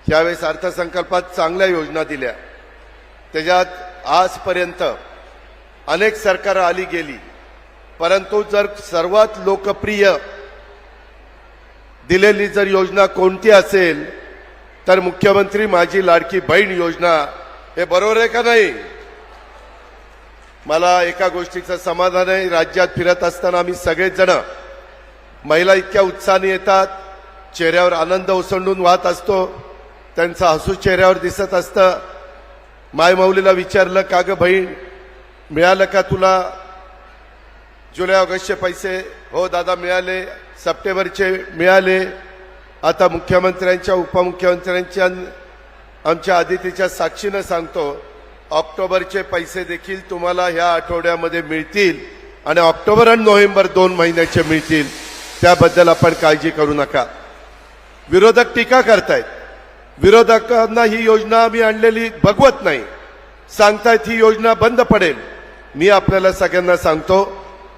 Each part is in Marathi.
यावेळेस अर्थसंकल्पात चांगल्या योजना दिल्या। त्याच्यात आजपर्यंत अनेक सरकार आली गेली, परंतु जर सर्वात लोकप्रिय दिलेली जर योजना कोणती असेल तर मुख्यमंत्री माझी लाडकी बहीण योजना। हे बरोबर आहे का नाही? मला एका गोष्टीचं समाधान आहे, राज्यात फिरत असताना आम्ही सगळेच जण महिला इतक्या उत्साहाने येतात, चेहऱ्यावर आनंद ओसंडून वाहत असतो, त्यांचं हसू चेहऱ्यावर दिसत असतं। मायमाऊलीला विचारलं, का ग बहीण मिळालं का तुला जुलै ऑगस्टचे पैसे? हो दादा मिळाले, सप्टेंबरचे मिळाले। आता मुख्यमंत्र्यांच्या उपमुख्यमंत्र्यांच्या आमच्या आदितीच्या साक्षीनं सांगतो, ऑक्टोबरचे पैसे देखील तुम्हाला ह्या आठवड्यामध्ये मिळतील आणि ऑक्टोबर आणि नोव्हेंबर 2 महिन्याचे मिळतील, त्याबद्दल आपण काळजी करू नका। विरोधक टीका करतायत, विरोधकांना ही योजना आम्ही आणलेली बघवत नाही, सांगतायत ही योजना बंद पडेल। मी आपल्याला सगळ्यांना सांगतो,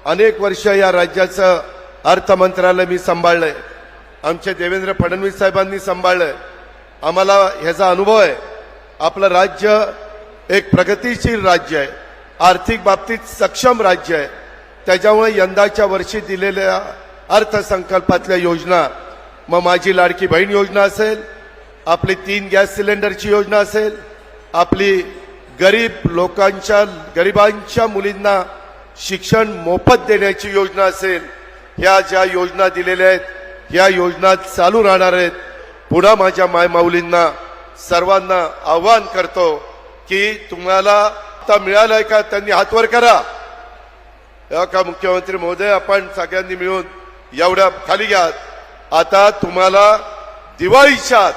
अनेक वर्ष या राज्याचं अर्थ मंत्रालय मी सांभाळलंय, आमचे देवेंद्र फडणवीस साहेबांनी सांभाळलंय, आम्हाला ह्याचा अनुभव आहे। आपलं राज्य एक प्रगतिशील राज्य आहे, आर्थिक बाबतीत सक्षम राज्य आहे। त्याच्यामुळे यंदाच्या वर्षी दिलेल्या अर्थसंकल्पातल्या योजना, मग माझी लाडकी बहीण योजना असेल, आपली 3 गॅस सिलेंडरची योजना असेल, आपली गरिबांच्या मुलींना शिक्षण मोफत देण्याची योजना असेल, ह्या ज्या योजना दिलेल्या आहेत ह्या योजना चालू राहणार आहेत। पुन्हा माझ्या मायमाऊलींना सर्वांना आवाहन करतो की तुम्हाला आता मिळालंय का, त्यांनी हात वर करा। का मुख्यमंत्री महोदय, आपण सगळ्यांनी मिळून एवढ्या खाली घ्या। आता तुम्हाला दिवाळीच्या आत,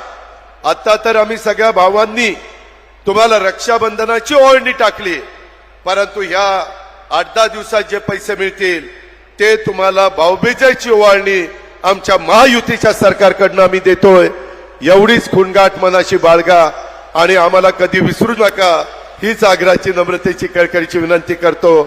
आता तर आम्ही सगळ्या भावांनी तुम्हाला रक्षाबंधनाची ओढणी टाकली, परंतु ह्या 8-10 दिवसात जे पैसे मिळतील ते तुम्हाला भाऊबीजेची ओवाळणी आमच्या महायुतीच्या सरकारकडनं आम्ही देतोय। एवढीच खुणगाठ मनाशी बाळगा आणि आम्हाला कधी विसरू नका, हीच आग्रहाची नम्रतेची कळकळीची विनंती करतो।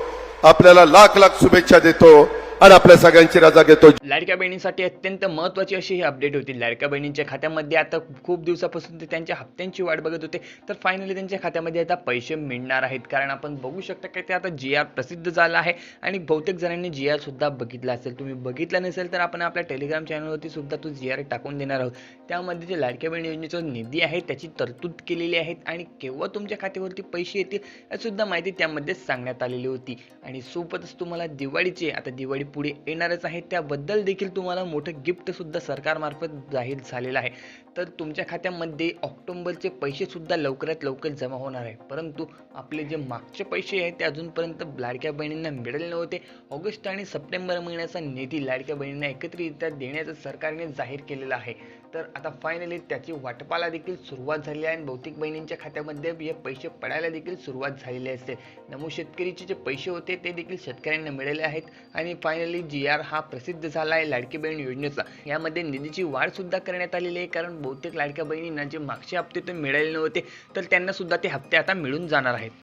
आपल्याला लाख लाख शुभेच्छा देतो आणि आपल्या सगळ्यांची रजा घेतो। लाडक्या बहिणींसाठी अत्यंत महत्त्वाची अशी ही अपडेट होती। लाडक्या बहिणींच्या खात्यामध्ये आता खूप दिवसापासून ते त्यांच्या हप्त्यांची वाट बघत होते, तर फायनली त्यांच्या खात्यामध्ये आता पैसे मिळणार आहेत। कारण आपण बघू शकता की ते आता GR प्रसिद्ध झाला आहे आणि बहुतेक जणांनी GR सुद्धा बघितला असेल। तुम्ही बघितला नसेल तर आपण आपल्या टेलिग्राम चॅनलवरती सुद्धा तो GR टाकून देणार आहोत। त्यामध्ये जे लाडक्या बहिणी योजनेचा निधी आहे त्याची तरतूद केलेली आहे आणि केव्हा तुमच्या खात्यावरती पैसे येतील याची सुद्धा माहिती त्यामध्ये सांगण्यात आलेली होती। आणि सोबतच तुम्हाला दिवाळीचे, आता दिवाळी पुढे येणारच आहे, त्याबद्दल देखील तुम्हाला मोठं गिफ्ट सुद्धा सरकारमार्फत जाहीर झालेलं आहे। तर तुमच्या खात्यामध्ये ऑक्टोबरचे पैसे सुद्धा लवकरात लवकर जमा होणार आहे, परंतु आपले जे मागचे पैसे आहेत ते अजूनपर्यंत लाडक्या बहिणींना मिळाले नव्हते। ऑगस्ट आणि सप्टेंबर महिन्याचा निधी लाडक्या बहिणींना एकत्रितरित्या देण्याचं सरकारने जाहीर केलेलं आहे। तर आता फायनली त्याची वाटपाला देखील सुरुवात झाली आहे आणि बहुतेक बहिणींच्या खात्यामध्ये हे पैसे पडायला देखील सुरुवात झालेली असते। नमो शेतकरीचे जे पैसे होते ते देखील शेतकऱ्यांना मिळाले आहेत आणि फायनली GR हा प्रसिद्ध झाला आहे लाडकी बहीण योजनेचा। यामध्ये निधीची वाढ सुद्धा करण्यात आलेली आहे, कारण बहुतेक लाडक्या बहिणींना जे मागचे हप्ते ते मिळाले नव्हते तर त्यांना सुद्धा ते हप्ते आता मिळून जाणार आहेत।